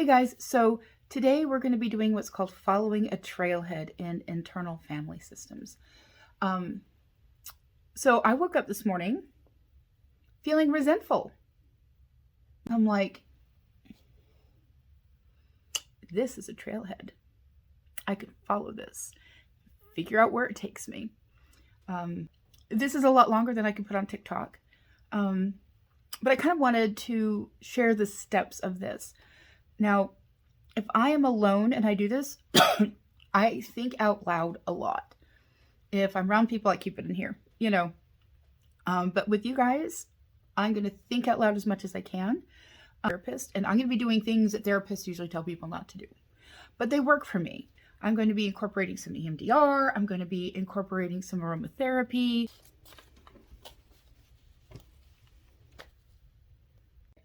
guys, so today we're going to be doing what's called following a trailhead in internal family systems. So I woke up this morning feeling resentful. I'm like, this is a trailhead. I can follow this, figure out where it takes me. This is a lot longer than I can put on TikTok. But I kind of wanted to share the steps of this. Now, if I am alone and I do this, I think out loud a lot. If I'm around people, I keep it in here, you know. But with you guys, I'm going to think out loud as much as I can. I'm a therapist, and I'm going to be doing things that therapists usually tell people not to do. But they work for me. I'm going to be incorporating some EMDR. I'm going to be incorporating some aromatherapy.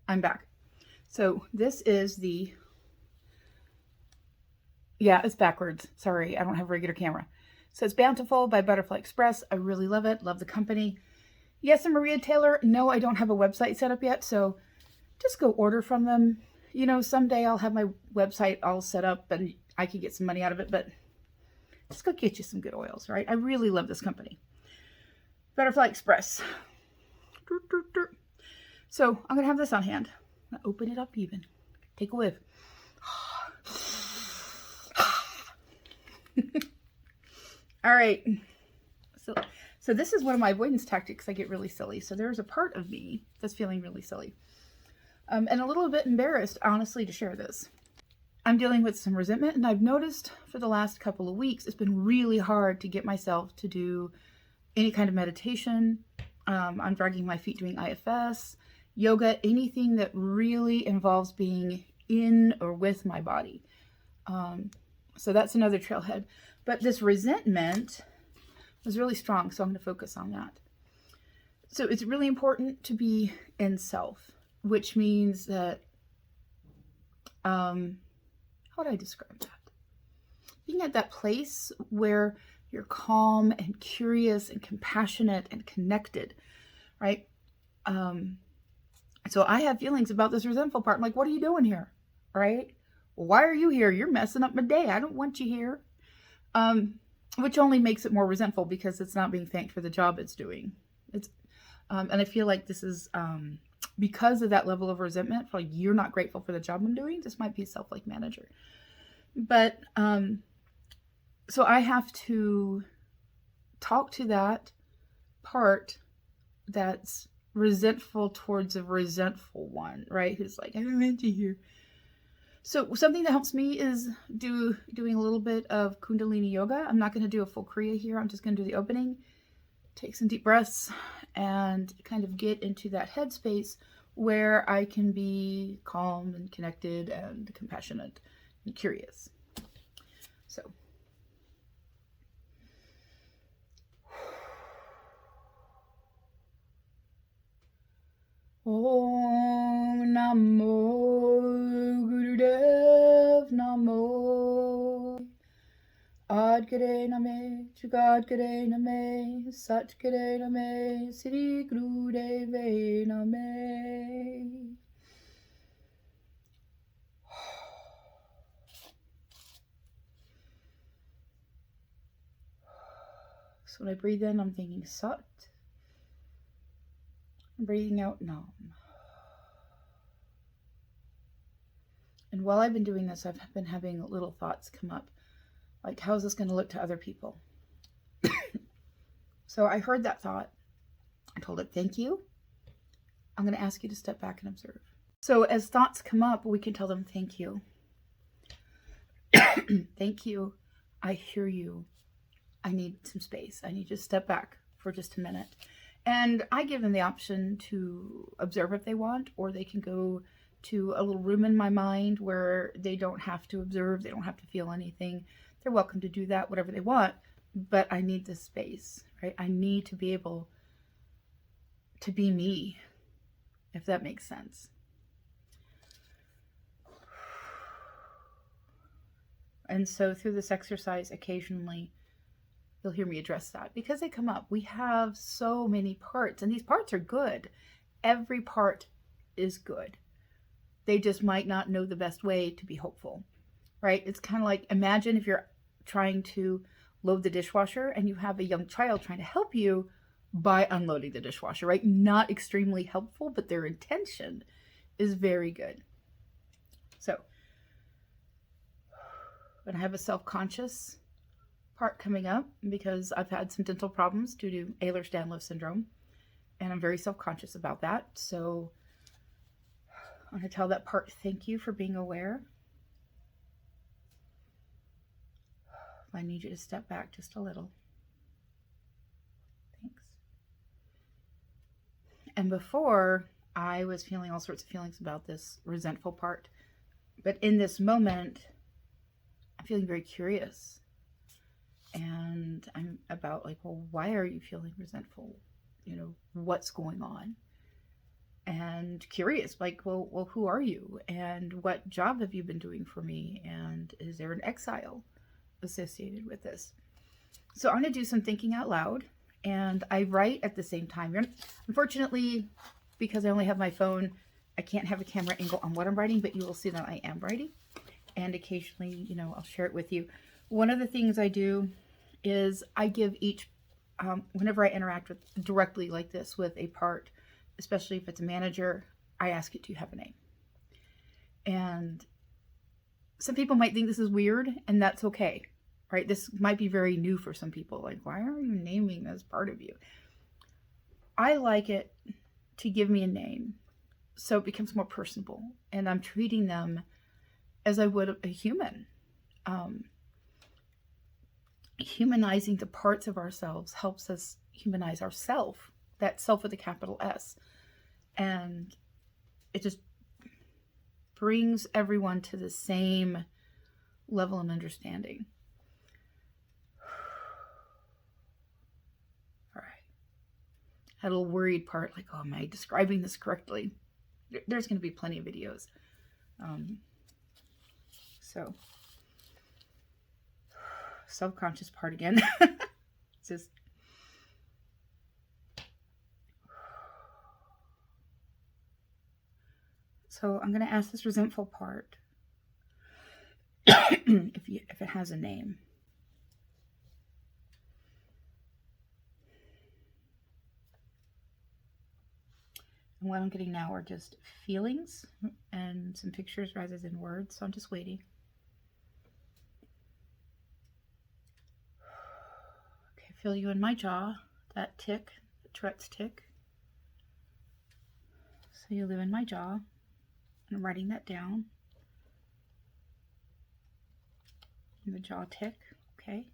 I'm back. So this is it's backwards. Sorry, I don't have a regular camera. So it's Bountiful by Butterfly Express. I really love it. Love the company. Yes, I'm Maria Taylor. No, I don't have a website set up yet. So just go order from them. You know, someday I'll have my website all set up and I can get some money out of it, but just go get you some good oils, right? I really love this company. Butterfly Express. So I'm going to have this on hand. I'm going to open it up even. Take a whiff. All right. So this is one of my avoidance tactics. I get really silly. So there's a part of me that's feeling really silly. And a little bit embarrassed, honestly, to share this. I'm dealing with some resentment, and I've noticed for the last couple of weeks, it's been really hard to get myself to do any kind of meditation. I'm dragging my feet doing IFS, yoga, anything that really involves being in or with my body. So that's another trailhead. But this resentment was really strong, so I'm going to focus on that. So it's really important to be in self, which means that, how would I describe that? Being at that place where you're calm and curious and compassionate and connected, right? So I have feelings about this resentful part. I'm like, what are you doing here? Right? Why are you here? You're messing up my day. I don't want you here. Which only makes it more resentful because it's not being thanked for the job it's doing. And I feel like this is, because of that level of resentment, for like, you're not grateful for the job I'm doing. This might be a self-like manager. But, so I have to talk to that part that's resentful towards a resentful one, right? Who's like, I don't want you here. So something that helps me is doing a little bit of Kundalini yoga. I'm not going to do a full Kriya here. I'm just going to do the opening, take some deep breaths, and kind of get into that headspace where I can be calm and connected and compassionate and curious. So. Om Namo Gurudev Namo Ad Gare Name Jagad Gare Name Sat Gare Name Sri Gurudeve Name. So when I breathe in, I'm thinking Sat. I'm breathing out Nam. And while I've been doing this, I've been having little thoughts come up. Like, how's this going to look to other people? So I heard that thought. I told it, thank you. I'm going to ask you to step back and observe. So as thoughts come up, we can tell them, thank you. Thank you. I hear you. I need some space. I need you to step back for just a minute. And I give them the option to observe if they want, or they can go to a little room in my mind where they don't have to observe, they don't have to feel anything. They're welcome to do that, whatever they want, but I need this space, right? I need to be able to be me, if that makes sense. And so through this exercise, occasionally, you'll hear me address that because they come up. We have so many parts, and these parts are good. Every part is good. They just might not know the best way to be hopeful, right? It's kind of like, imagine if you're trying to load the dishwasher and you have a young child trying to help you by unloading the dishwasher, right? Not extremely helpful, but their intention is very good. So, when I have a self-conscious part coming up because I've had some dental problems due to Ehlers-Danlos syndrome, and I'm very self-conscious about that. So I'm going to tell that part, thank you for being aware. I need you to step back just a little. Thanks. And before, I was feeling all sorts of feelings about this resentful part. But in this moment, I'm feeling very curious. And I'm about like, well, why are you feeling resentful? You know, what's going on? And curious, like, well, who are you? And what job have you been doing for me? And is there an exile associated with this? So I'm going to do some thinking out loud, and I write at the same time. Unfortunately, because I only have my phone, I can't have a camera angle on what I'm writing, but you will see that I am writing. And occasionally, you know, I'll share it with you. One of the things I do is I give each, whenever I interact with directly like this with a part, especially if it's a manager, I ask it, do you have a name? And some people might think this is weird, and that's okay, right? This might be very new for some people. Like, why are you naming this part of you? I like it to give me a name so it becomes more personable, and I'm treating them as I would a human. Humanizing the parts of ourselves helps us humanize ourself, that self with a capital S. And it just brings everyone to the same level and understanding. All right. Had a little worried part, like, oh, am I describing this correctly? There's going to be plenty of videos. So, self-conscious part again. Just so I'm going to ask this resentful part if it has a name. And what I'm getting now are just feelings and some pictures rather than words. So I'm just waiting. Okay, I feel you in my jaw, that tick, the Tourette's tick. So you live in my jaw. I'm writing that down. And the jaw tick, okay.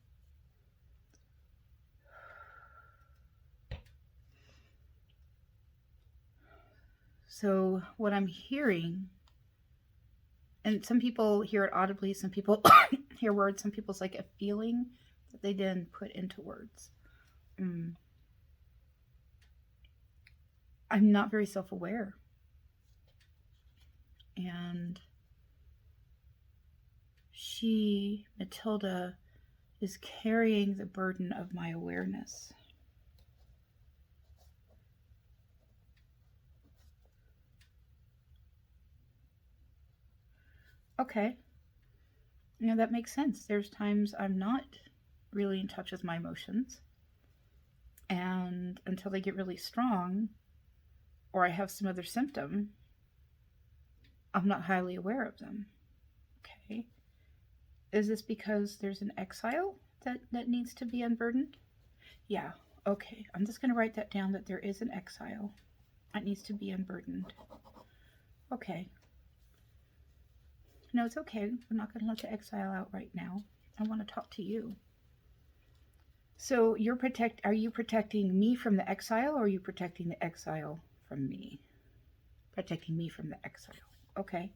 So what I'm hearing, and some people hear it audibly, some people hear words, some people's like a feeling that they then put into words. I'm not very self-aware. And she, Matilda, is carrying the burden of my awareness. Okay. You know, that makes sense. There's times I'm not really in touch with my emotions. And until they get really strong, or I have some other symptom, I'm not highly aware of them. Okay. Is this because there's an exile that needs to be unburdened? Yeah. Okay. I'm just going to write that down, that there is an exile that needs to be unburdened. Okay. No, it's okay. We're not going to let the exile out right now. I want to talk to you. So are you protecting me from the exile, or are you protecting the exile from me? Protecting me from the exile. Okay.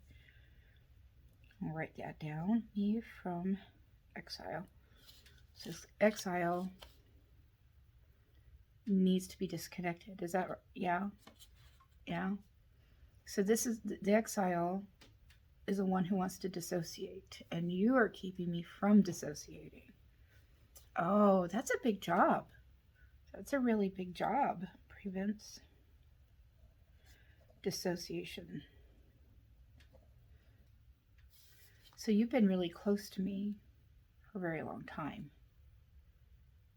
I'll write that down. Me from exile. So exile needs to be disconnected. Is that right? Yeah. Yeah. So this is the exile is the one who wants to dissociate, and you are keeping me from dissociating. Oh, that's a big job. That's a really big job. Prevents dissociation. So you've been really close to me for a very long time.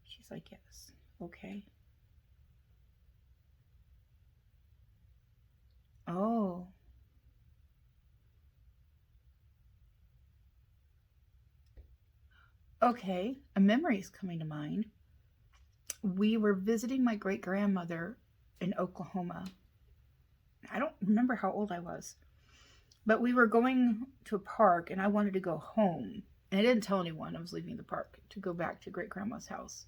She's like, yes. Okay. Oh. Okay. A memory is coming to mind. We were visiting my great grandmother in Oklahoma. I don't remember how old I was, but we were going to a park and I wanted to go home. And I didn't tell anyone I was leaving the park to go back to great grandma's house.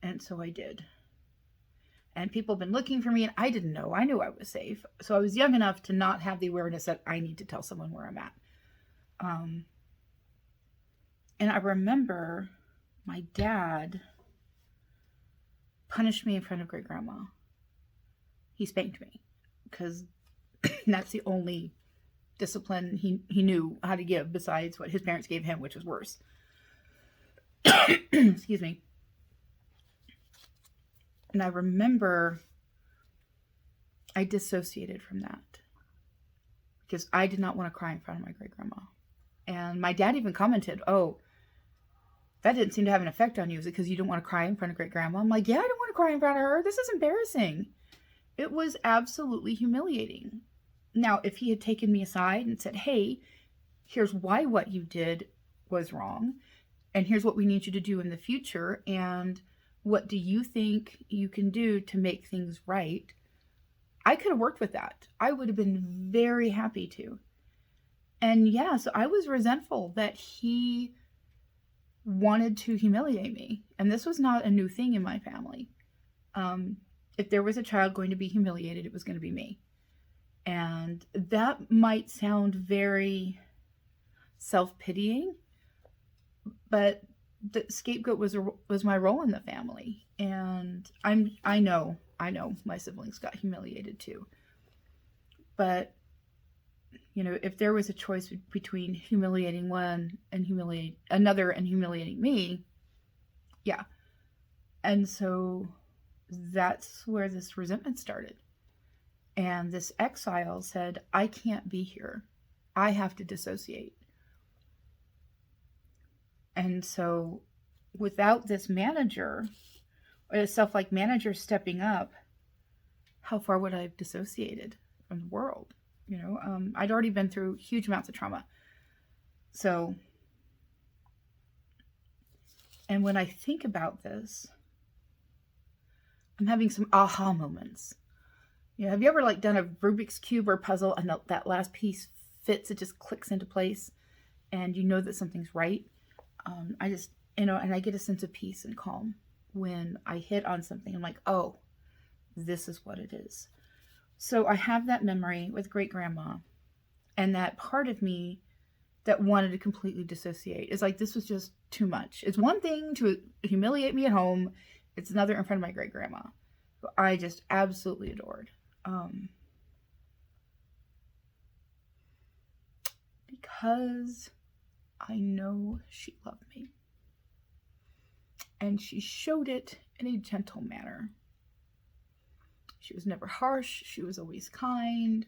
And so I did. And people have been looking for me and I didn't know. I knew I was safe. So I was young enough to not have the awareness that I need to tell someone where I'm at. And I remember my dad punished me in front of great grandma. He spanked me because that's the only discipline he knew how to give besides what his parents gave him, which was worse. Excuse me. And I remember I dissociated from that because I did not want to cry in front of my great grandma. And my dad even commented, oh, that didn't seem to have an effect on you. Is it because you don't want to cry in front of great grandma? I'm like, yeah, I don't want to cry in front of her. This is embarrassing. It was absolutely humiliating. Now, if he had taken me aside and said, hey, here's why what you did was wrong, and here's what we need you to do in the future, and what do you think you can do to make things right, I could have worked with that. I would have been very happy to. And yeah, so I was resentful that he wanted to humiliate me. And this was not a new thing in my family. If there was a child going to be humiliated, it was going to be me. And that might sound very self-pitying, but the scapegoat was my role in the family. And I know my siblings got humiliated too. But you know, if there was a choice between humiliating one and humiliating another and humiliating me, yeah. And so that's where this resentment started. And this exile said, I can't be here. I have to dissociate. And so without this manager, or a self-like manager stepping up, how far would I have dissociated from the world? You know, I'd already been through huge amounts of trauma. So, and when I think about this, I'm having some aha moments. You know, have you ever like done a Rubik's Cube or puzzle and that last piece fits, it just clicks into place and you know that something's right? I just, you know, and I get a sense of peace and calm when I hit on something. I'm like, oh, this is what it is. So I have that memory with great grandma, and that part of me that wanted to completely dissociate. It's like, this was just too much. It's one thing to humiliate me at home. It's another in front of my great grandma, who I just absolutely adored. Because I know she loved me. And she showed it in a gentle manner. She was never harsh. She was always kind.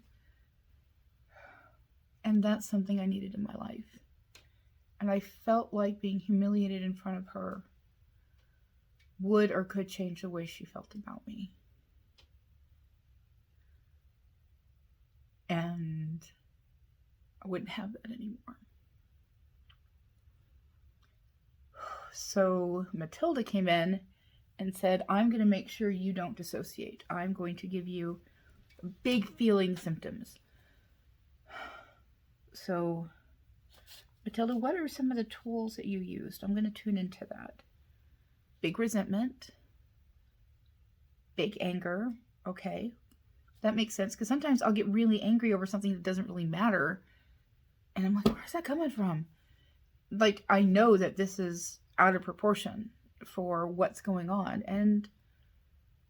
And that's something I needed in my life. And I felt like being humiliated in front of her would or could change the way she felt about me. And I wouldn't have that anymore. So Matilda came in and said, I'm going to make sure you don't dissociate. I'm going to give you big feeling symptoms. So, Matilda, what are some of the tools that you used? I'm going to tune into that. Big resentment. Big anger. Okay. That makes sense, because sometimes I'll get really angry over something that doesn't really matter. And I'm like, where's that coming from? Like, I know that this is out of proportion for what's going on. And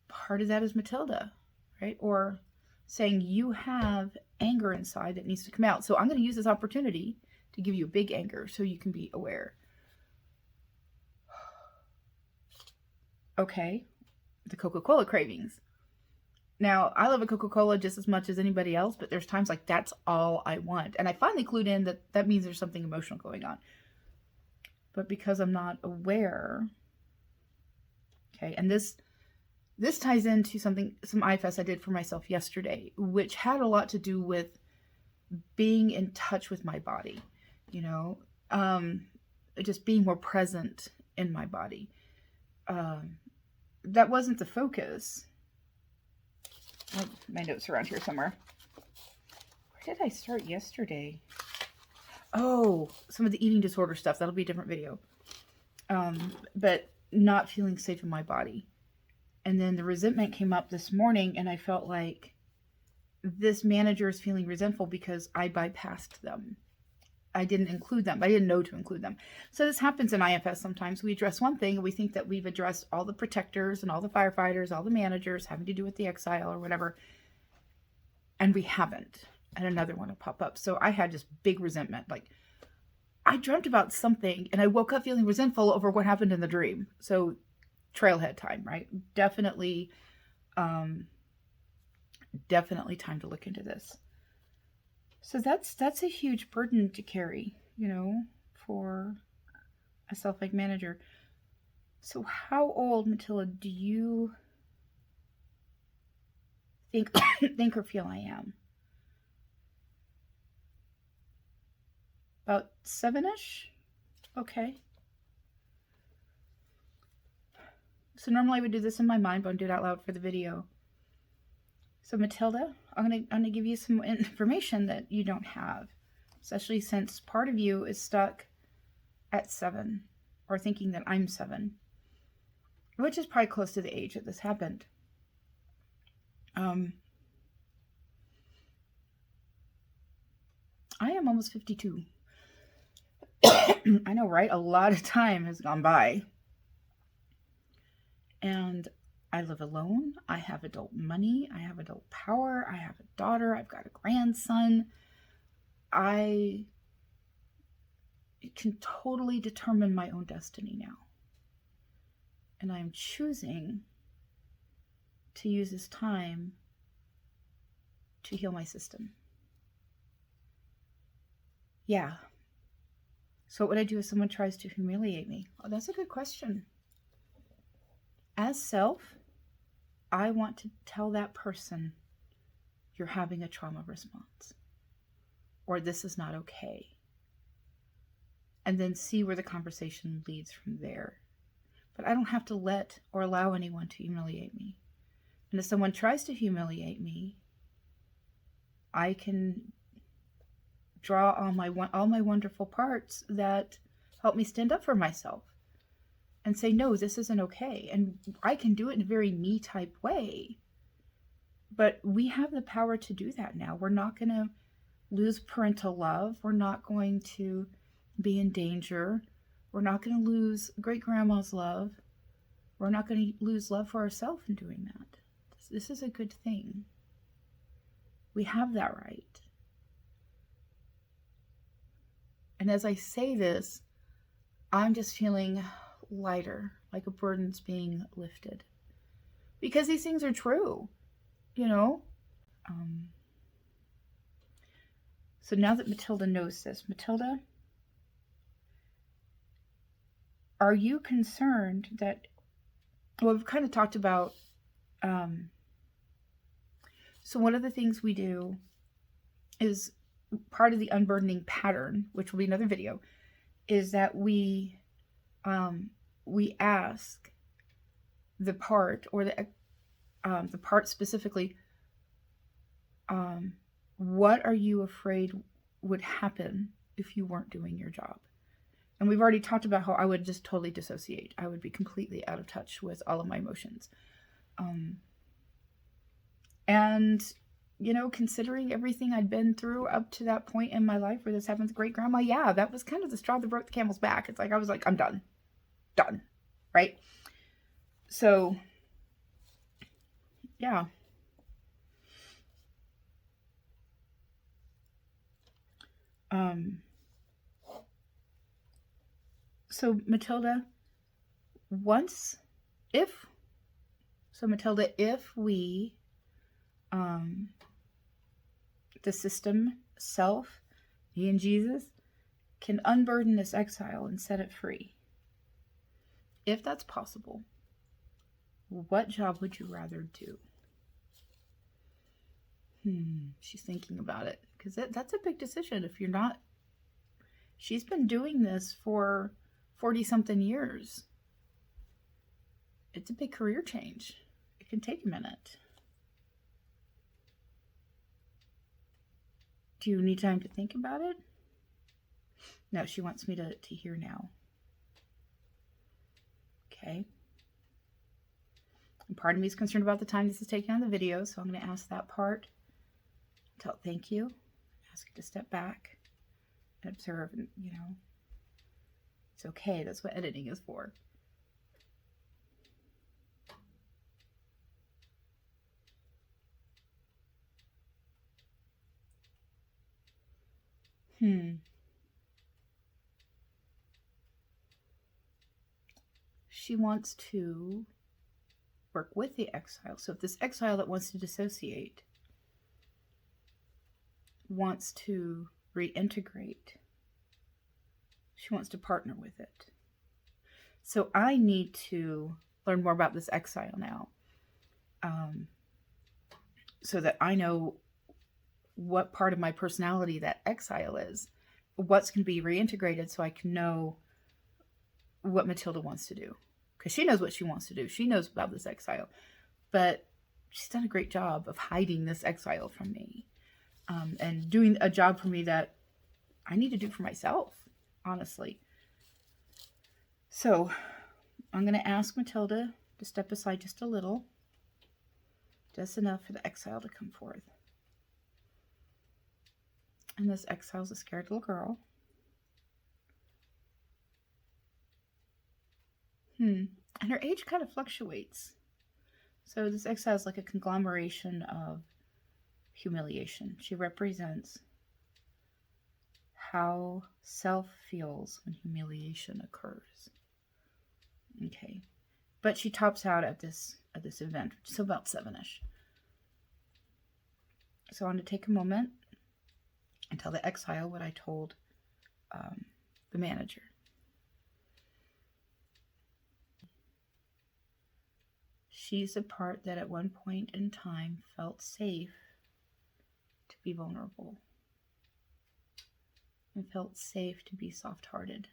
part of that is Matilda, right? Or saying you have anger inside that needs to come out. So I'm going to use this opportunity to give you a big anger so you can be aware. Okay, the Coca-Cola cravings. Now, I love a Coca-Cola just as much as anybody else, but there's times like that's all I want. And I finally clued in that that means there's something emotional going on. But because I'm not aware, okay, and this ties into some IFS I did for myself yesterday, which had a lot to do with being in touch with my body, you know, just being more present in my body. That wasn't the focus. My notes around here somewhere. Where did I start yesterday? Oh, some of the eating disorder stuff. That'll be a different video. But not feeling safe in my body. And then the resentment came up this morning, and I felt like this manager is feeling resentful because I bypassed them. I didn't include them. I didn't know to include them. So this happens in IFS sometimes. We address one thing and we think that we've addressed all the protectors and all the firefighters, all the managers having to do with the exile or whatever. And we haven't. And another one will pop up. So I had this big resentment. Like, I dreamt about something and I woke up feeling resentful over what happened in the dream. So trailhead time, right? Definitely time to look into this. So that's a huge burden to carry, you know, for a self-like manager. So how old, Matilda, do you think or feel I am? About 7-ish? Okay. So normally I would do this in my mind, but I'm doing it out loud for the video. So Matilda, I'm gonna give you some information that you don't have, especially since part of you is stuck at 7 or thinking that I'm 7, which is probably close to the age that this happened. I am almost 52. I know, right? A lot of time has gone by. And I live alone. I have adult money. I have adult power. I have a daughter. I've got a grandson. I can totally determine my own destiny now. And I'm choosing to use this time to heal my system. Yeah. So what would I do if someone tries to humiliate me? Oh, that's a good question. As self, I want to tell that person, you're having a trauma response, or this is not okay. And then see where the conversation leads from there. But I don't have to let or allow anyone to humiliate me. And if someone tries to humiliate me, I can draw on all my wonderful parts that help me stand up for myself and say, no, this isn't okay. And I can do it in a very me-type way. But we have the power to do that now. We're not going to lose parental love. We're not going to be in danger. We're not going to lose great-grandma's love. We're not going to lose love for ourselves in doing that. This is a good thing. We have that right. And as I say this, I'm just feeling lighter, like a burden's being lifted. Because these things are true, you know? So now that Matilda knows this, Matilda, are you concerned that, well, we've kind of talked about, so one of the things we do is part of the unburdening pattern, which will be another video, is that we ask the part, or the part specifically, what are you afraid would happen if you weren't doing your job? And we've already talked about how I would just totally dissociate. I would be completely out of touch with all of my emotions. And, you know, considering everything I'd been through up to that point in my life where this happened with great grandma, yeah, that was kind of the straw that broke the camel's back. It's like, I was like, I'm done, right? So, yeah. So Matilda, if we the system, self, me and Jesus, can unburden this exile and set it free. If that's possible, what job would you rather do? She's thinking about it, because that's a big decision. If you're not, she's been doing this for 40 something years. It's a big career change. It can take a minute. Do you need time to think about it? No, she wants me to hear now. Okay. And part of me is concerned about the time this is taking on the video, so I'm going to ask that part. Tell thank you. Ask it to step back and observe, and, it's okay. That's what editing is for. She wants to work with the exile. So if this exile that wants to dissociate wants to reintegrate, she wants to partner with it. So I need to learn more about this exile now, so that I know what part of my personality that exile is, what's going to be reintegrated, so I can know what Matilda wants to do. Because she knows what she wants to do. She knows about this exile. But she's done a great job of hiding this exile from me. And doing a job for me that I need to do for myself, honestly. So I'm going to ask Matilda to step aside just a little. Just enough for the exile to come forth. And this exile is a scared little girl. And her age kind of fluctuates. So this exile is like a conglomeration of humiliation. She represents how self feels when humiliation occurs. Okay. But she tops out at this event, which is about 7-ish. So I want to take a moment and tell the exile what I told the manager. She's the part that at one point in time felt safe to be vulnerable and felt safe to be soft-hearted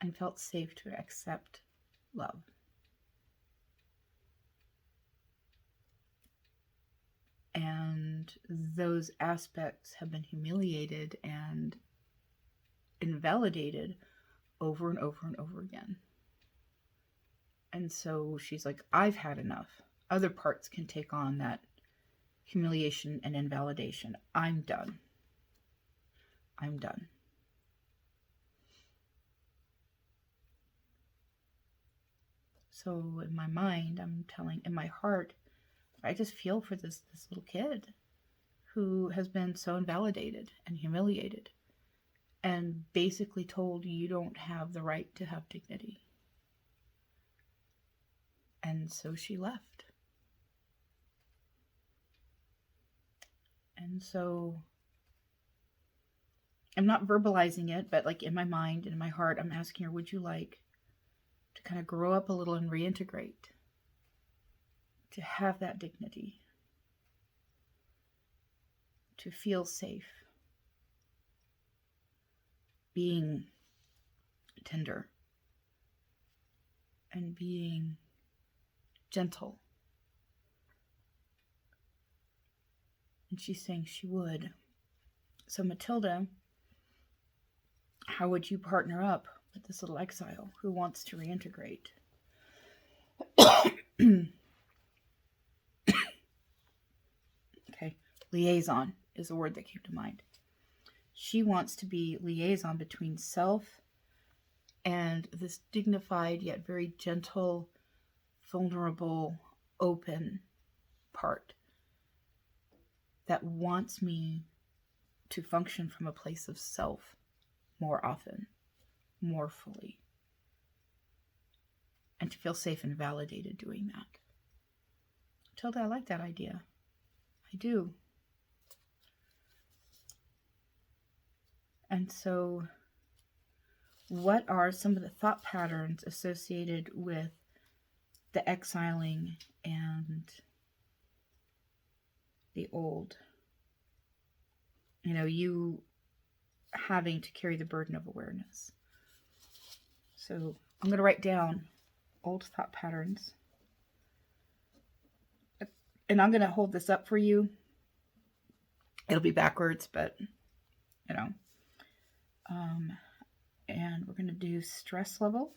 and felt safe to accept love. And those aspects have been humiliated and invalidated over and over and over again. And so she's like, I've had enough. Other parts can take on that humiliation and invalidation. I'm done. I'm done. So in my mind, I'm telling, in my heart, I just feel for this little kid who has been so invalidated and humiliated and basically told, you don't have the right to have dignity. And so she left. And so I'm not verbalizing it, but like in my mind and in my heart, I'm asking her, would you like to kind of grow up a little and reintegrate? To have that dignity, to feel safe, being tender, and being gentle. And she's saying she would. So Matilda, how would you partner up with this little exile who wants to reintegrate? Okay, liaison is a word that came to mind. She wants to be liaison between self and this dignified yet very gentle, vulnerable, open part that wants me to function from a place of self more often, more fully. and to feel safe and validated doing that. Tilda, I like that idea. I do. And so, what are some of the thought patterns associated with the exiling and the old? You know, you having to carry the burden of awareness. So I'm going to write down old thought patterns. And I'm going to hold this up for you. It'll be backwards, but, you know. And we're going to do stress level.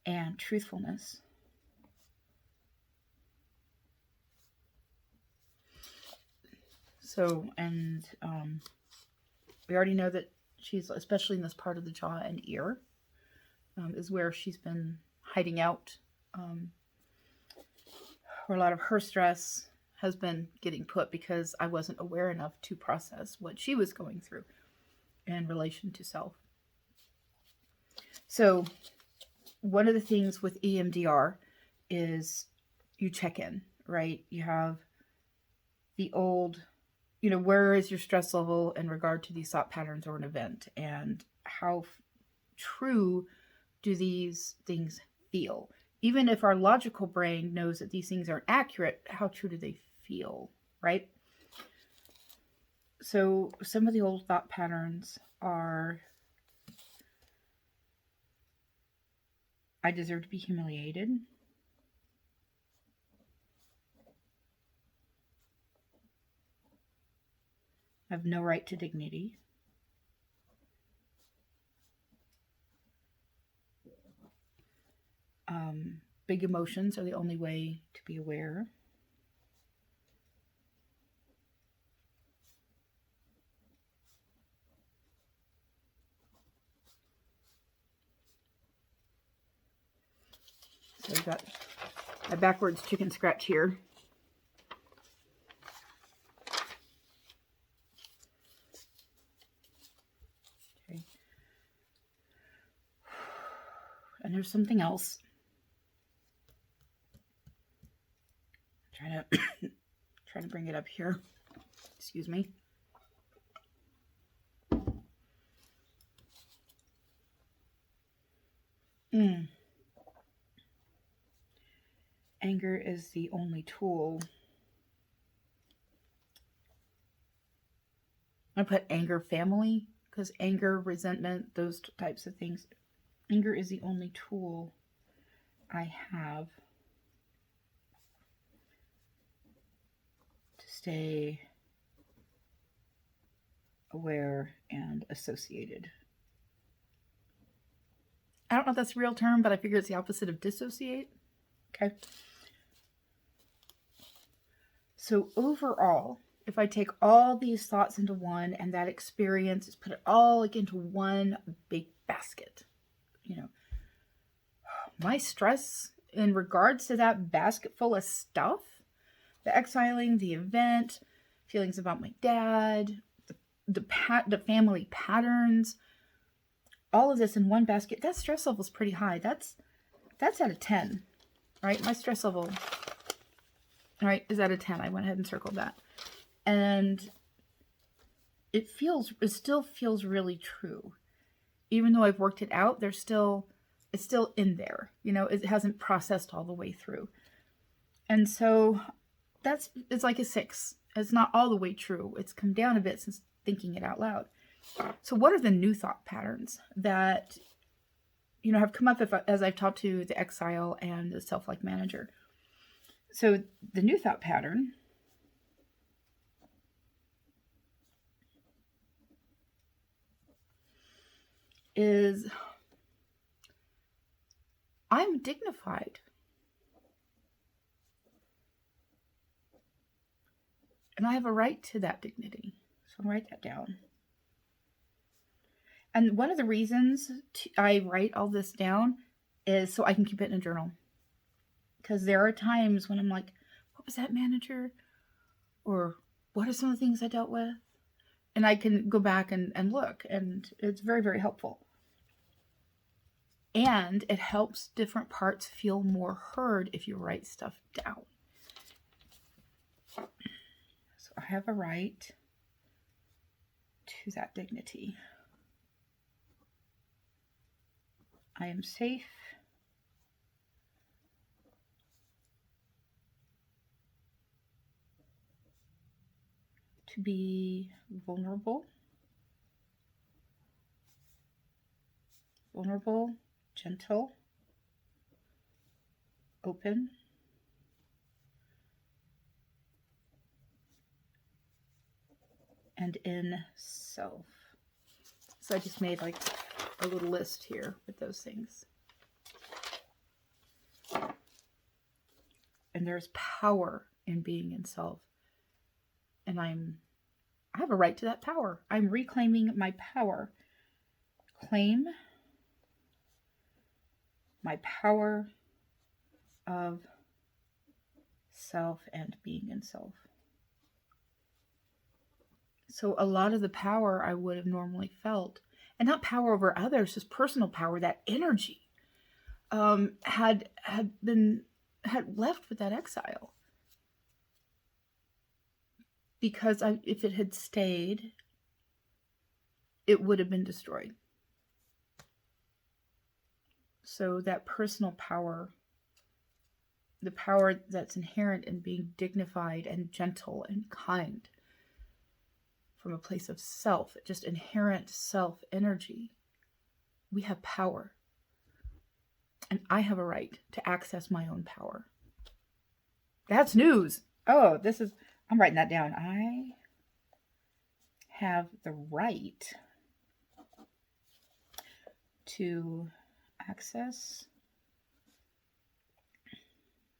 And truthfulness. So, and we already know that she's, especially in this part of the jaw and ear, is where she's been hiding out, where a lot of her stress has been getting put because I wasn't aware enough to process what she was going through in relation to self. So one of the things with EMDR is you check in, right? You have the old, you know, where is your stress level in regard to these thought patterns or an event, and how true do these things feel? Even if our logical brain knows that these things aren't accurate, how true do they feel, right? So some of the old thought patterns are, I deserve to be humiliated. I have no right to dignity. Big emotions are the only way to be aware. So we've got a backwards chicken scratch here. Okay. And there's something else. Trying to bring it up here. Excuse me. Anger is the only tool. I put anger family because anger, resentment, those types of things. Anger is the only tool I have to stay aware and associated. I don't know if that's a real term, but I figure it's the opposite of dissociate. Okay. So overall, if I take all these thoughts into one and that experience is put it all like into one big basket, you know, my stress in regards to that basket full of stuff, the exiling, the event, feelings about my dad, the family patterns, all of this in one basket, that stress level is pretty high. That's out of 10, right? My stress level, right, is out of 10. I went ahead and circled that. And it still feels really true. Even though I've worked it out, it's still in there. You know, it hasn't processed all the way through. And so it's like a 6. It's not all the way true. It's come down a bit since thinking it out loud. So what are the new thought patterns that, you know, have come up as I've talked to the exile and the self-like manager? So the new thought pattern is, I'm dignified. And I have a right to that dignity. So I'll write that down. And one of the reasons I write all this down is so I can keep it in a journal. Because there are times when I'm like, what was that, manager? Or what are some of the things I dealt with? And I can go back and look, and it's very, very helpful. And it helps different parts feel more heard if you write stuff down. So I have a right to that dignity. I am safe. To be vulnerable, gentle, open, and in self. So I just made like a little list here with those things. And there's power in being in self. And I have a right to that power. I'm reclaiming my power. Claim my power of self and being in self. So a lot of the power I would have normally felt, and not power over others, just personal power, that energy, had left with that exile. Because if it had stayed, it would have been destroyed. So that personal power, the power that's inherent in being dignified and gentle and kind from a place of self, just inherent self energy, we have power. And I have a right to access my own power. That's news. Oh, I'm writing that down. I have the right to access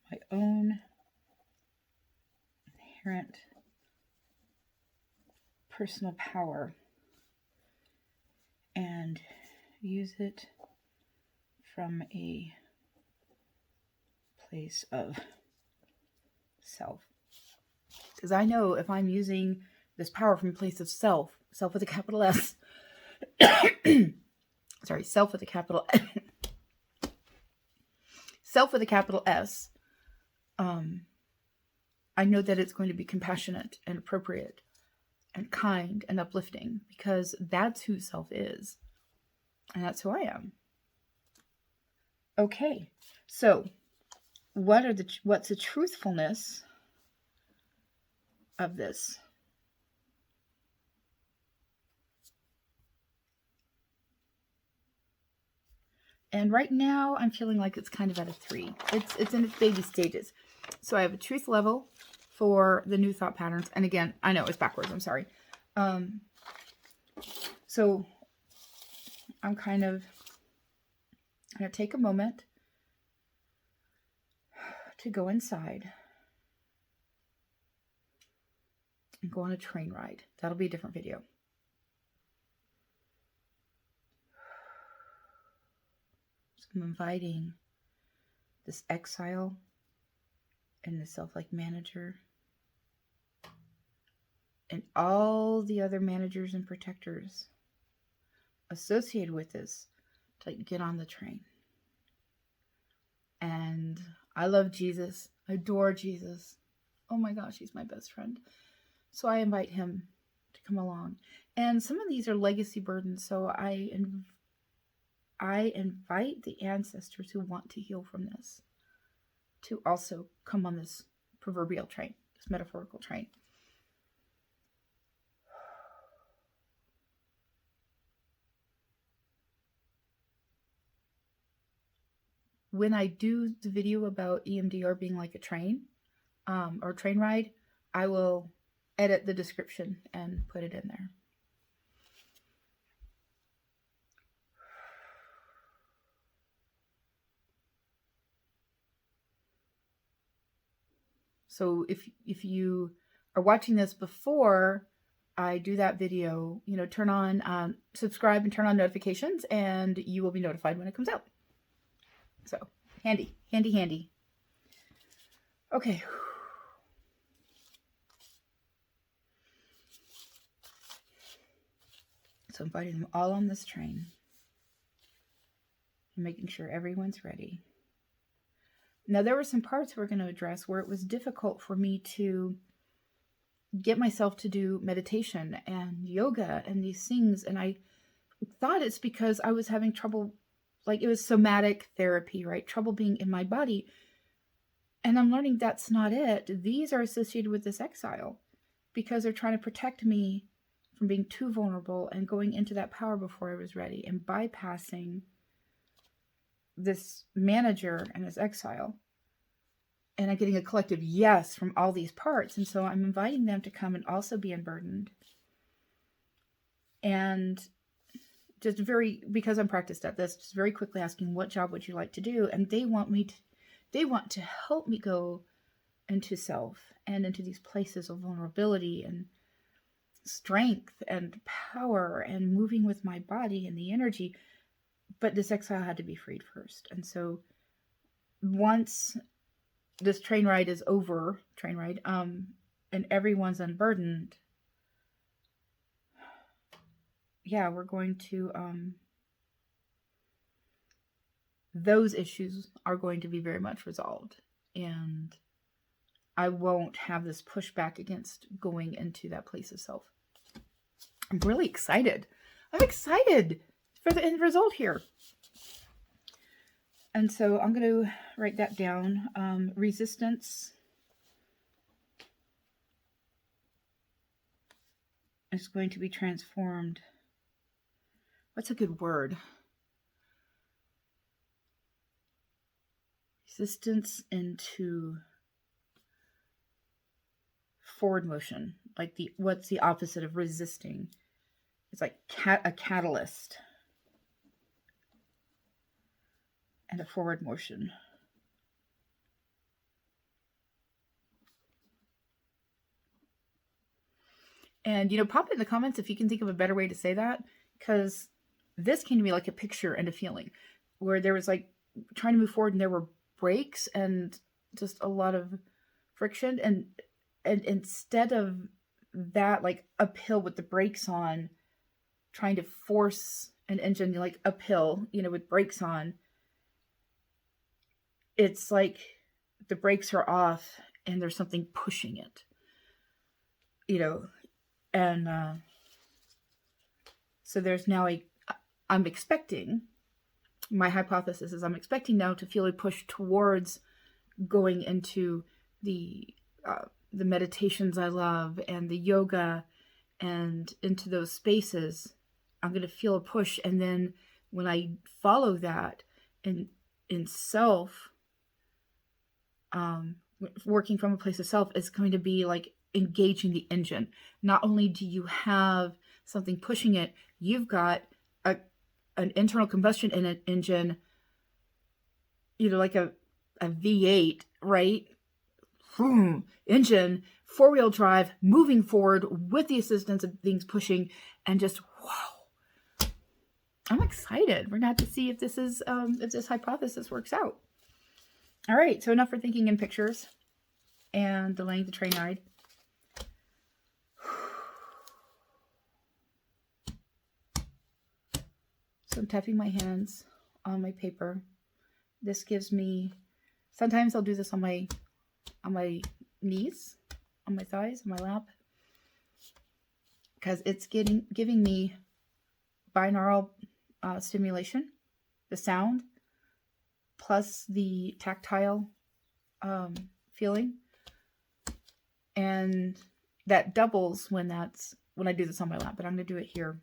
my own inherent personal power and use it from a place of self. Because I know if I'm using this power from a place of self with a capital S, sorry, self with a capital self with a capital S, I know that it's going to be compassionate and appropriate and kind and uplifting, because that's who self is. And that's who I am. Okay, so what's the truthfulness of this? And right now I'm feeling like it's kind of at a 3. It's in its baby stages. So I have a truth level for the new thought patterns. And again, I know it's backwards, I'm sorry. So I'm going to take a moment to go inside and go on a train ride. That'll be a different video. So I'm inviting this exile and the self-like manager and all the other managers and protectors associated with this to get on the train. And I love Jesus. I adore Jesus. Oh my gosh, he's my best friend. So I invite him to come along. And some of these are legacy burdens, so I invite the ancestors who want to heal from this to also come on this proverbial train, this metaphorical train. When I do the video about EMDR being like a train, or train ride, I will edit the description and put it in there. So if you are watching this before I do that video, turn on, subscribe and turn on notifications, and you will be notified when it comes out. So handy. Okay. So inviting them all on this train and making sure everyone's ready. Now, there were some parts we're going to address where it was difficult for me to get myself to do meditation and yoga and these things. And I thought it's because I was having trouble, like it was somatic therapy, right? Trouble being in my body. And I'm learning that's not it. These are associated with this exile because they're trying to protect me from being too vulnerable and going into that power before I was ready and bypassing this manager and this exile. And I'm getting a collective yes from all these parts. And so I'm inviting them to come and also be unburdened. And just because I'm practiced at this, just very quickly asking, what job would you like to do? And they want to help me go into self and into these places of vulnerability and strength and power and moving with my body and the energy. But this exile had to be freed first. And so once this train ride is over, and everyone's unburdened, we're going to, those issues are going to be very much resolved. And I won't have this pushback against going into that place of self. I'm really excited. I'm excited for the end result here. And so I'm going to write that down. Resistance is going to be transformed. What's a good word? Resistance into forward motion. Like what's the opposite of resisting? It's like a catalyst. And a forward motion. And, pop it in the comments if you can think of a better way to say that. Because this came to me like a picture and a feeling. Where there was like trying to move forward and there were breaks and just a lot of friction. And instead of that, like uphill with the brakes on, trying to force an engine like uphill, with brakes on, it's like the brakes are off and there's something pushing it, and so there's now I'm expecting, my hypothesis is I'm expecting now to feel a push towards going into the meditations I love and the yoga and into those spaces. I'm going to feel a push. And then when I follow that in self, working from a place of self, is going to be like engaging the engine. Not only do you have something pushing it, you've got an internal combustion engine, like a V8, right? Engine, 4-wheel drive, moving forward with the assistance of things pushing, and just wow. I'm excited. We're going to have to see if this is if this hypothesis works out. All right, so enough for thinking in pictures and delaying the train ride. So I'm tapping my hands on my paper. This gives me, sometimes I'll do this on my knees, on my thighs, on my lap, because it's giving me binaural stimulation, the sound, plus the tactile feeling, and that doubles when I do this on my lap. But I'm going to do it here,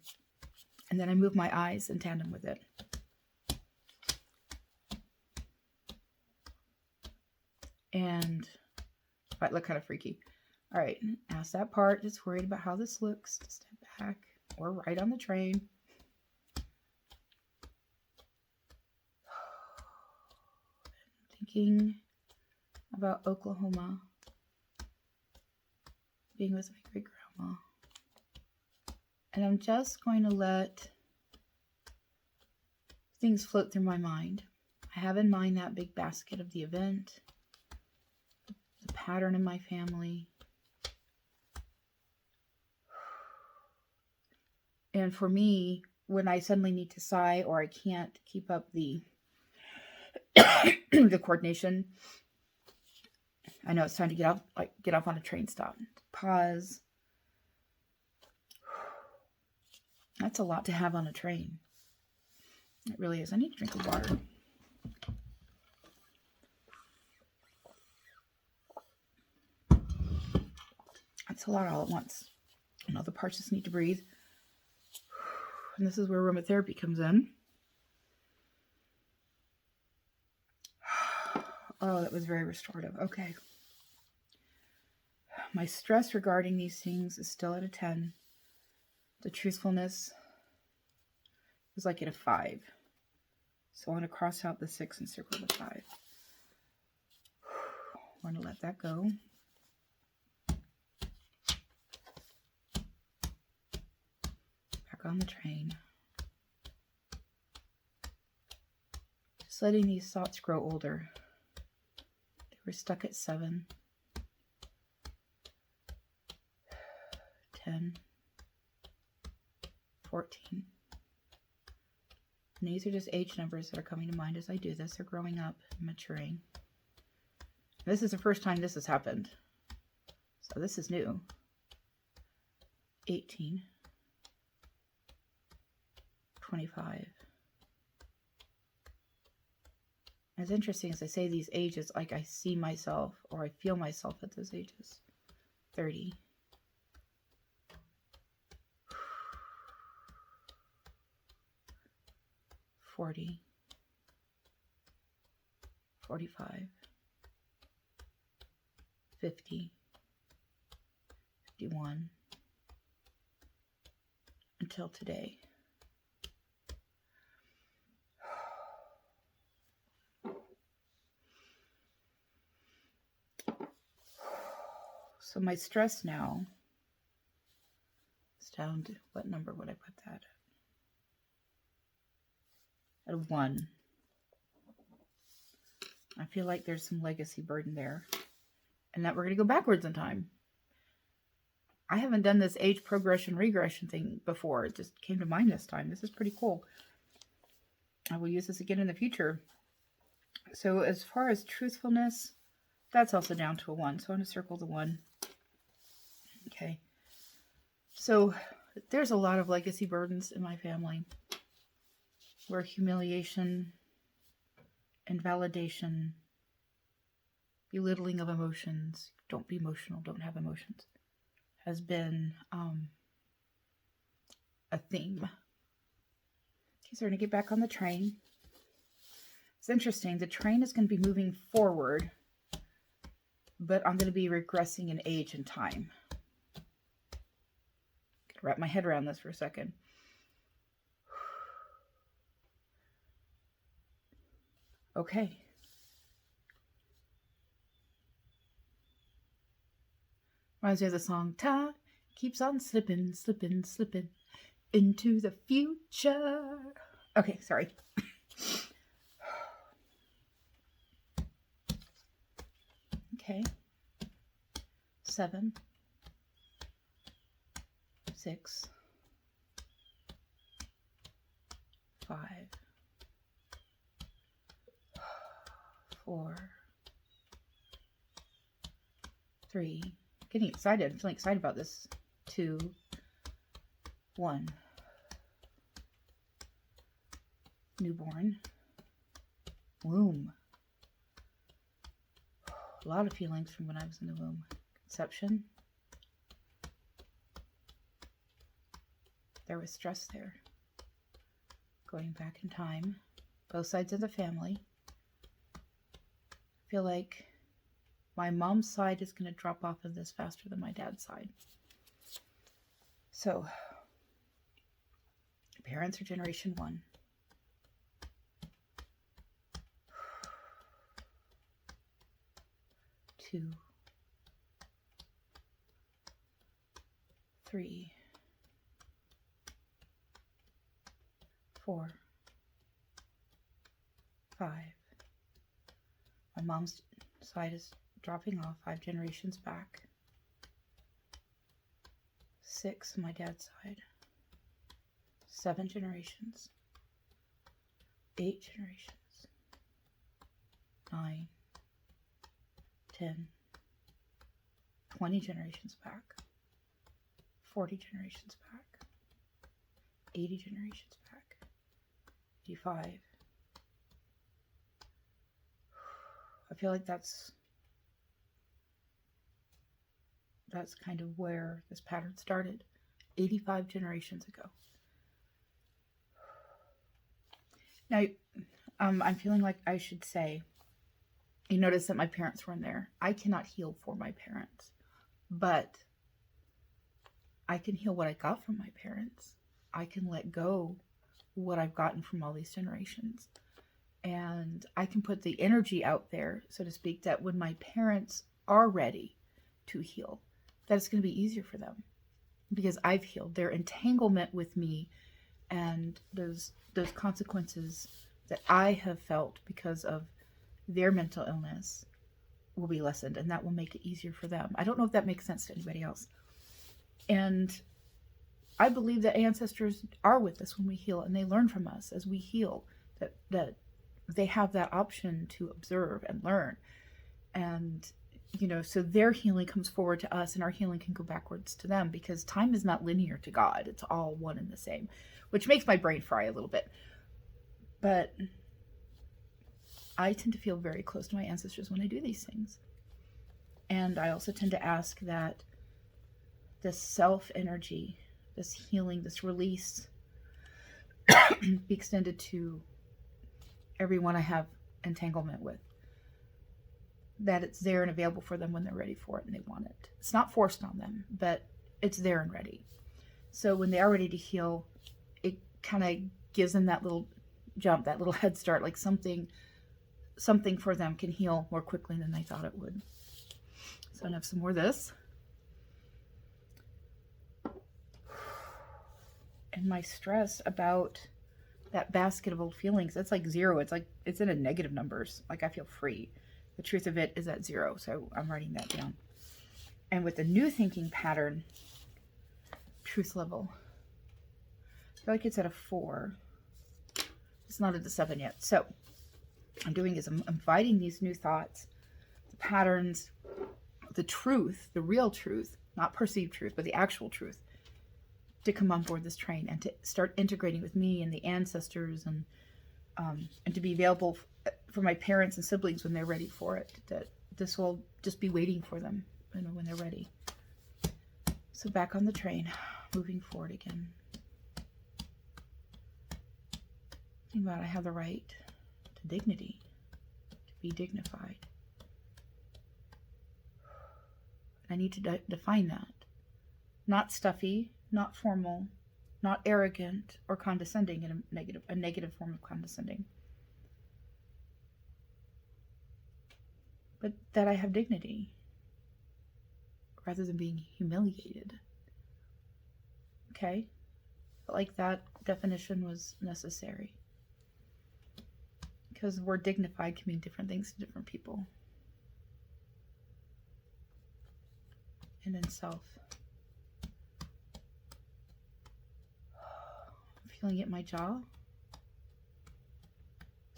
and then I move my eyes in tandem with it. And might look kind of freaky. All right, ask that part that's worried about how this looks to step back or right on the train. Thinking about Oklahoma, being with my great grandma. And I'm just going to let things float through my mind. I have in mind that big basket of the event, the pattern in my family, And for me, when I suddenly need to sigh or I can't keep up the the coordination, I know it's time to get off on a train stop. Pause. That's a lot to have on a train. It really is. I need to drink of water. That's a lot all at once. And other parts just need to breathe. And this is where aromatherapy comes in. Oh, that was very restorative. Okay. My stress regarding these things is still at a 10. The truthfulness is like at a 5. So I want to cross out the 6 and circle the 5. I want to let that go. Back on the train. Just letting these thoughts grow older. They were stuck at 7. 10. 14. And these are just age numbers that are coming to mind as I do this. They're growing up and maturing. This is the first time this has happened. So this is new. 18. 25. It's interesting as I say these ages, like I see myself or I feel myself at those ages. 30. 40. 45. 50. 51. Until today. So my stress now is down to, what number would I put that at? At 1. I feel like there's some legacy burden there. And that we're going to go backwards in time. I haven't done this age progression regression thing before. It just came to mind this time. This is pretty cool. I will use this again in the future. So as far as truthfulness, that's also down to a 1. So I'm going to circle the 1. Okay. So there's a lot of legacy burdens in my family where humiliation, invalidation, belittling of emotions, don't be emotional, don't have emotions, has been a theme. Okay, so we're going to get back on the train. It's interesting. The train is going to be moving forward, but I'm going to be regressing in age and time. Wrap my head around this for a second. Okay. Reminds me of the song, time keeps on slipping, slipping, slipping into the future. Okay, sorry. Okay. 7. 6. 5. 4. 3. Getting excited. I'm feeling excited about this. 2. 1. Newborn. Womb. A lot of feelings from when I was in the womb. Conception. There was stress there. Going back in time. Both sides of the family. I feel like my mom's side is going to drop off of this faster than my dad's side. So, parents are generation 1. 2. 3. 4. 5. My mom's side is dropping off 5 generations back. 6 on my dad's side. 7 generations, 8 generations, 9, 10, 20 generations back, 40 generations back, 80 generations back, 85. I feel like that's kind of where this pattern started, 85 generations ago. Now, I'm feeling like I should say, you notice that my parents were in there. I cannot heal for my parents, but I can heal what I got from my parents. I can let go what I've gotten from all these generations. And I can put the energy out there, so to speak, that when my parents are ready to heal, that it's going to be easier for them because I've healed their entanglement with me, and those consequences that I have felt because of their mental illness will be lessened, and that will make it easier for them. I don't know if that makes sense to anybody else. And I believe that ancestors are with us when we heal, and they learn from us as we heal, that they have that option to observe and learn. And, so their healing comes forward to us, and our healing can go backwards to them, because time is not linear to God. It's all one and the same, which makes my brain fry a little bit. But I tend to feel very close to my ancestors when I do these things. And I also tend to ask that this self energy, this healing, this release be extended to everyone I have entanglement with. That it's there and available for them when they're ready for it and they want it. It's not forced on them, but it's there and ready. So when they are ready to heal, it kind of gives them that little jump, that little head start, like something for them can heal more quickly than they thought it would. So I have some more of this. And my stress about that basket of old feelings, it's like 0. It's like it's in a negative numbers. Like I feel free. The truth of it is at 0. So I'm writing that down. And with the new thinking pattern, truth level, I feel like it's at a 4. It's not at the 7 yet. So what I'm doing is I'm inviting these new thoughts, the patterns, the truth, the real truth, not perceived truth, but the actual truth, to come on board this train and to start integrating with me and the ancestors, and to be available for my parents and siblings when they're ready for it. That this will just be waiting for them, when they're ready. So back on the train, moving forward again. Think about I have the right to dignity, to be dignified. I need to define that. Not stuffy, not formal, not arrogant or condescending in a negative form of condescending. But that I have dignity rather than being humiliated. Okay? Felt like that definition was necessary. Because the word dignified can mean different things to different people. And in self. Feeling it in my jaw.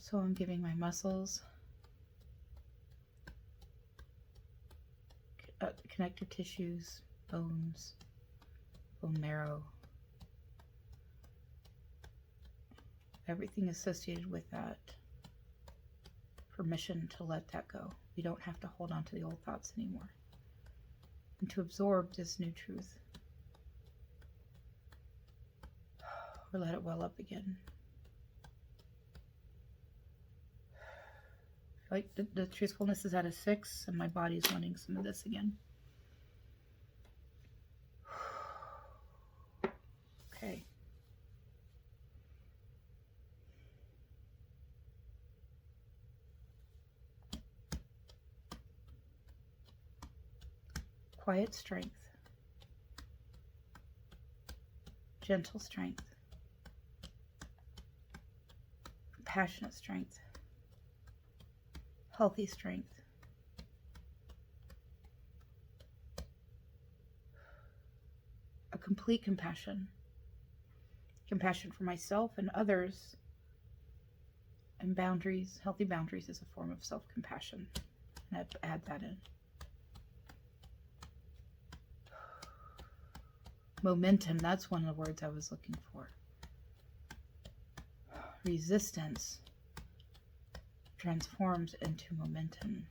So I'm giving my muscles, connective tissues, bones, bone marrow, everything associated with that, permission to let that go. We don't have to hold on to the old thoughts anymore. And to absorb this new truth. Or let it well up again. Like the truthfulness is at a 6, and my body's wanting some of this again. Okay. Quiet strength. Gentle strength. Compassionate strength. Healthy strength. A complete compassion. compassion for myself and others, and boundaries. Healthy boundaries is a form of self-compassion. And I add that in. Momentum, that's one of the words I was looking for. Resistance transforms into momentum.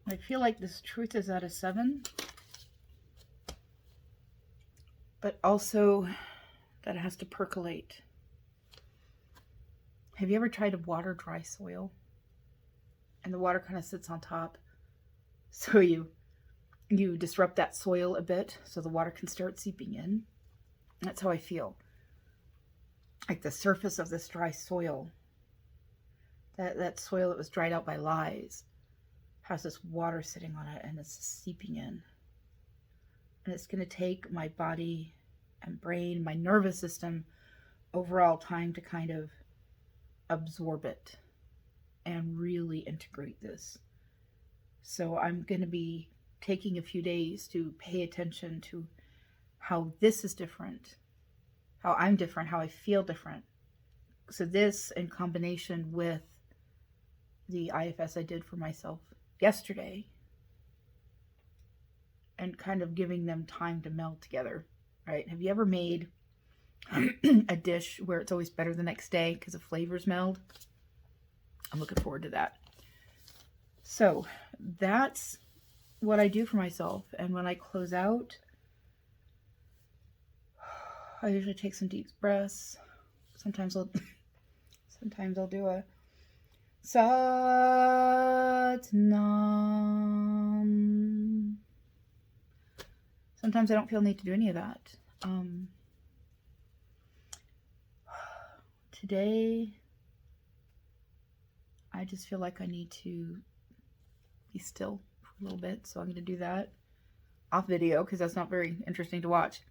I feel like this truth is at a 7, but also that it has to percolate. Have you ever tried to water dry soil? And the water kind of sits on top. So you disrupt that soil a bit so the water can start seeping in. That's how I feel. Like the surface of this dry soil, that soil that was dried out by lies, has this water sitting on it and it's seeping in. And it's going to take my body and brain, my nervous system, overall time to kind of absorb it and really integrate this. So I'm going to be taking a few days to pay attention to how this is different, how I'm different, how I feel different. So this in combination with the IFS I did for myself yesterday and kind of giving them time to meld together, right? Have you ever made a dish where it's always better the next day because the flavors meld? I'm looking forward to that. So that's what I do for myself. And when I close out, I usually take some deep breaths. Sometimes I'll do a Satnam. Sometimes I don't feel the need to do any of that. Today, I just feel like I need to be still for a little bit. So I'm going to do that off video because that's not very interesting to watch.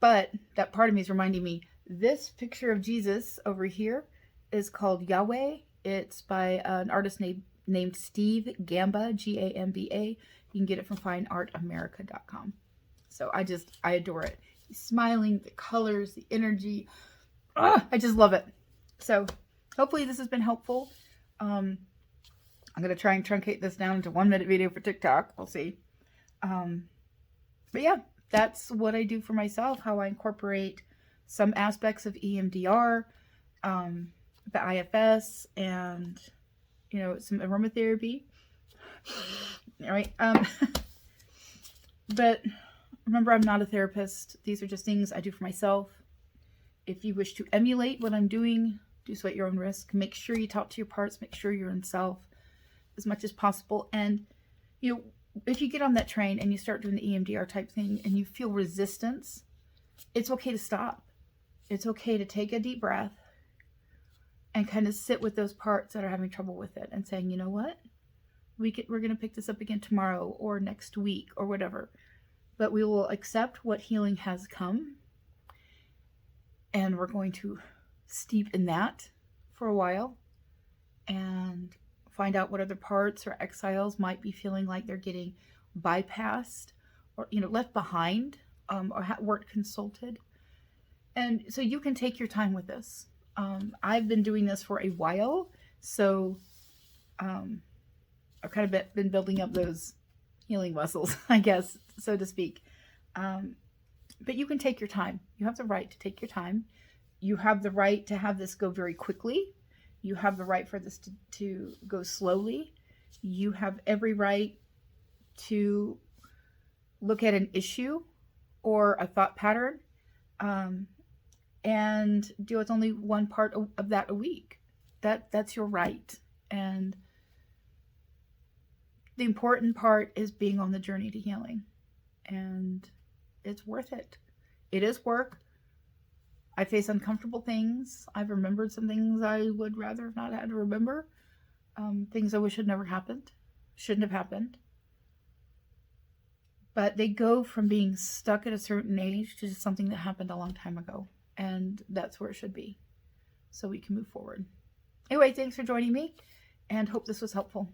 But that part of me is reminding me, this picture of Jesus over here is called Yahweh. It's by an artist named Steve Gamba, Gamba. You can get it from fineartamerica.com. So I adore it. He's smiling, the colors, the energy. I just love it. So hopefully this has been helpful. I'm going to try and truncate this down into 1-minute video for TikTok. We'll see. But yeah, that's what I do for myself, how I incorporate some aspects of EMDR, the IFS, and, some aromatherapy. All right. But remember, I'm not a therapist. These are just things I do for myself. If you wish to emulate what I'm doing, do so at your own risk. Make sure you talk to your parts. Make sure you're in self as much as possible. And, if you get on that train and you start doing the EMDR type thing and you feel resistance, it's okay to stop. It's okay to take a deep breath and kind of sit with those parts that are having trouble with it and saying, you know what? We're going to pick this up again tomorrow or next week or whatever. But we will accept what healing has come. And we're going to steep in that for a while and find out what other parts or exiles might be feeling like they're getting bypassed or, left behind, or weren't consulted. And so you can take your time with this. I've been doing this for a while, so I've kind of been building up those healing muscles, I guess, so to speak. But you can take your time. You have the right to take your time. You have the right to have this go very quickly. You have the right for this to go slowly. You have every right to look at an issue or a thought pattern and deal with only one part of that a week. That's your right. And the important part is being on the journey to healing. And it's worth it. It is work. I face uncomfortable things. I've remembered some things I would rather have not had to remember. Things I wish had never happened. Shouldn't have happened. But they go from being stuck at a certain age to just something that happened a long time ago. and that's where it should be, so we can move forward. Anyway, thanks for joining me, and hope this was helpful.